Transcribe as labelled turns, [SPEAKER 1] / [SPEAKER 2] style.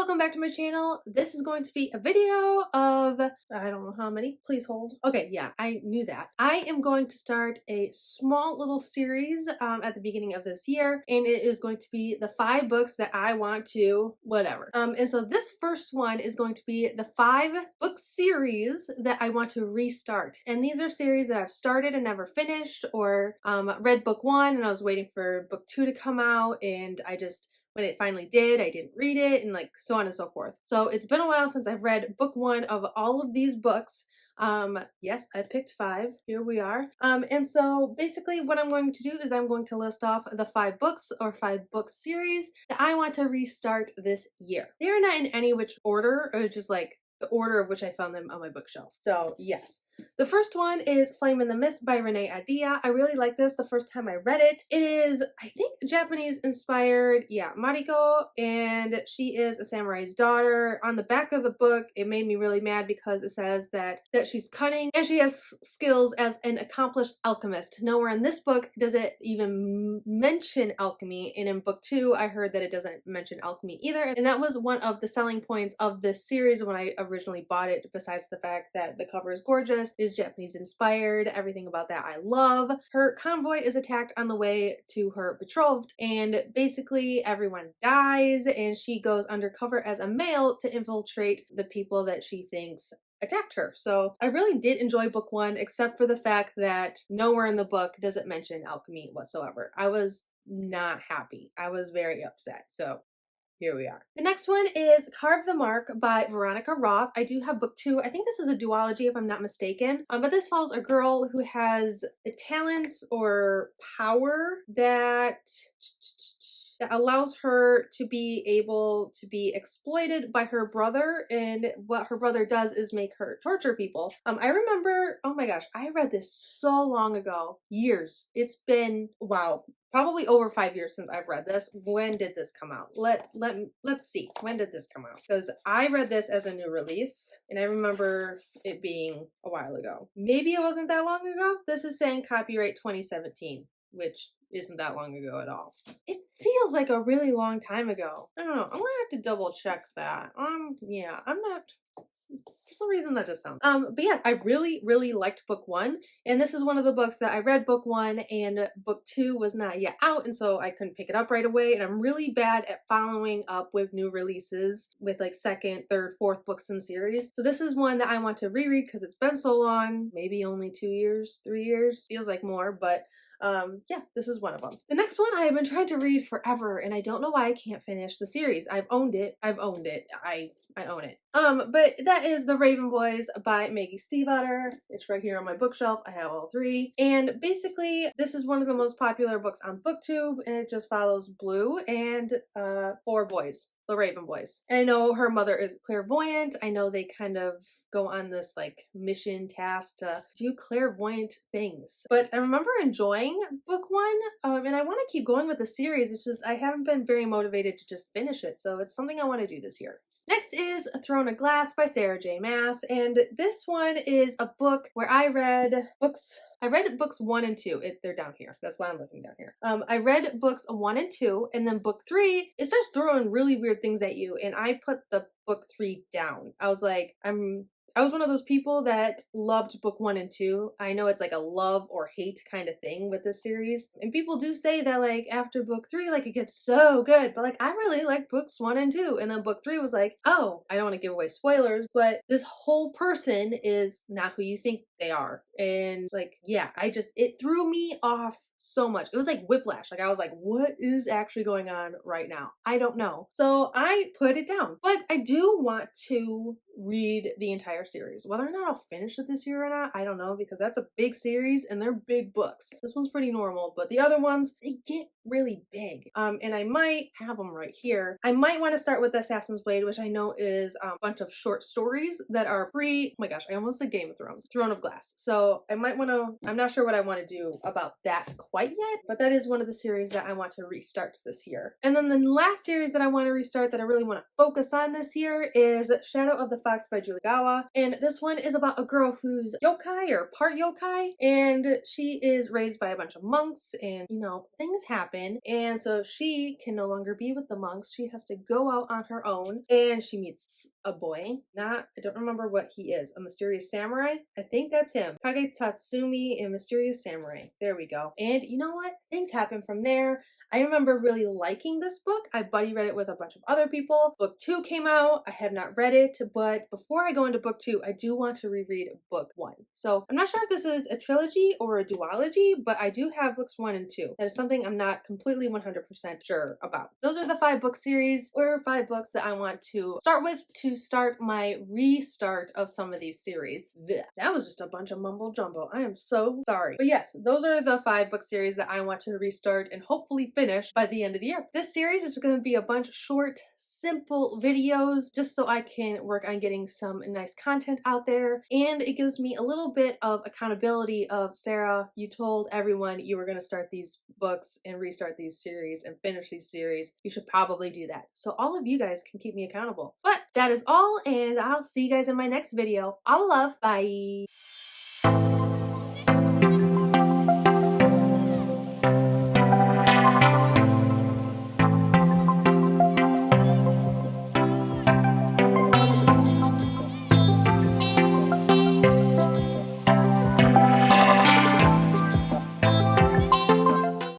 [SPEAKER 1] welcome back to my channel. This is going to be a video of, I don't know how many, please hold. Okay, yeah, I knew that. I am going to start a small little series at the beginning of this year, and it is going to be the 5 books that I want to, whatever. And so this first one is going to be the 5 book series that I want to restart. And these are series that I've started and never finished, or read book 1 and I was waiting for book 2 to come out, and when it finally did, I didn't read it, and like so on and so forth. So it's been a while since I've read book 1 of all of these books. Yes, I picked 5. Here we are. And so basically what I'm going to do is I'm going to list off the 5 books or 5 book series that I want to restart this year. They're not in any which order, or just like the order of which I found them on my bookshelf. So yes. The first one is Flame in the Mist by Renee Adia. I really like this the first time I read it. It is, I think, Japanese inspired, yeah, Mariko, and she is a samurai's daughter. On the back of the book, it made me really mad because it says that she's cunning and she has skills as an accomplished alchemist. Nowhere in this book does it even mention alchemy, and in book 2, I heard that it doesn't mention alchemy either, and that was one of the selling points of this series when I originally bought it, besides the fact that the cover is gorgeous. It is Japanese inspired, everything about that I love. Her convoy is attacked on the way to her betrothed, and basically everyone dies, and she goes undercover as a male to infiltrate the people that she thinks attacked her. So I really did enjoy book 1, except for the fact that nowhere in the book does it mention alchemy whatsoever. I was not happy. I was very upset. So here we are. The next one is Carve the Mark by Veronica Roth. I do have book 2. I think this is a duology if I'm not mistaken. But this follows a girl who has talents or power that allows her to be able to be exploited by her brother, and what her brother does is make her torture people. I remember, oh my gosh, I read this so long ago, years. It's been, wow, probably over 5 years since I've read this. When did this come out? Let's see. When did this come out? Because I read this as a new release, and I remember it being a while ago. Maybe it wasn't that long ago. This is saying copyright 2017, which isn't that long ago at all. It feels like a really long time ago. I don't know. I'm gonna have to double check that. Yeah, I'm not. For some reason that just sounds. But yeah, I really liked book 1, and this is one of the books that I read book 1 and book 2 was not yet out, and so I couldn't pick it up right away, and I'm really bad at following up with new releases with like 2nd, 3rd, 4th books in series. So this is one that I want to reread because it's been so long, maybe only 2 years, 3 years, feels like more, but yeah, this is one of them. The next one I have been trying to read forever, and I don't know why I can't finish the series. I've owned it. I own it. But that is The Raven Boys by Maggie Stiefvater. It's right here on my bookshelf. I have all 3. And basically, this is one of the most popular books on BookTube, and it just follows Blue and 4 boys. The Raven Boys. And I know her mother is clairvoyant. I know they kind of go on this like mission task to do clairvoyant things. But I remember enjoying book 1, and I want to keep going with the series. It's just I haven't been very motivated to just finish it, so it's something I want to do this year. Next is A Throne of Glass by Sarah J. Maas, and this one is a book where I read books 1 and 2. They're down here. That's why I'm looking down here. I read books 1 and 2, and then book 3, it starts throwing really weird things at you, and I put the book 3 down. I was like, I was one of those people that loved book 1 and 2. I know it's like a love or hate kind of thing with this series. And people do say that like after book 3, like it gets so good. But like I really like books 1 and 2. And then book 3 was like, oh, I don't want to give away spoilers, but this whole person is not who you think they are. And like, yeah, it threw me off so much. It was like whiplash. Like I was like, what is actually going on right now? I don't know. So I put it down. But I do want to read the entire series. Whether or not I'll finish it this year or not, I don't know, because that's a big series and they're big books. This one's pretty normal, but the other ones, they get really big. And I might have them right here. I might want to start with Assassin's Blade, which I know is a bunch of short stories that are free. Oh my gosh, I almost said Game of Thrones. Throne of Glass. So I might want to, I'm not sure what I want to do about that quite yet, but that is one of the series that I want to restart this year. And then the last series that I want to restart that I really want to focus on this year is Shadow of the Fox by Julie Gawa. And this one is about a girl who's yokai or part yokai, and she is raised by a bunch of monks, and you know, things happen, and so she can no longer be with the monks. She has to go out on her own, and she meets a boy. I don't remember what he is. A mysterious samurai? I think that's him. Kage Tatsumi, a mysterious samurai. There we go. And you know what? Things happen from there. I remember really liking this book. I buddy read it with a bunch of other people. Book 2 came out. I have not read it, but before I go into book 2, I do want to reread book 1. So I'm not sure if this is a trilogy or a duology, but I do have books 1 and 2. That is something I'm not completely 100% sure about. Those are the 5 book series, or 5 books that I want to start with to start my restart of some of these series. Blech. That was just a bunch of mumbo jumbo. I am so sorry. But yes, those are the 5 book series that I want to restart and hopefully finish by the end of the year. This series is going to be a bunch of short, simple videos just so I can work on getting some nice content out there, and it gives me a little bit of accountability of, Sarah, you told everyone you were going to start these books and restart these series and finish these series. You should probably do that. So all of you guys can keep me accountable. But that is all, and I'll see you guys in my next video. All love. Bye.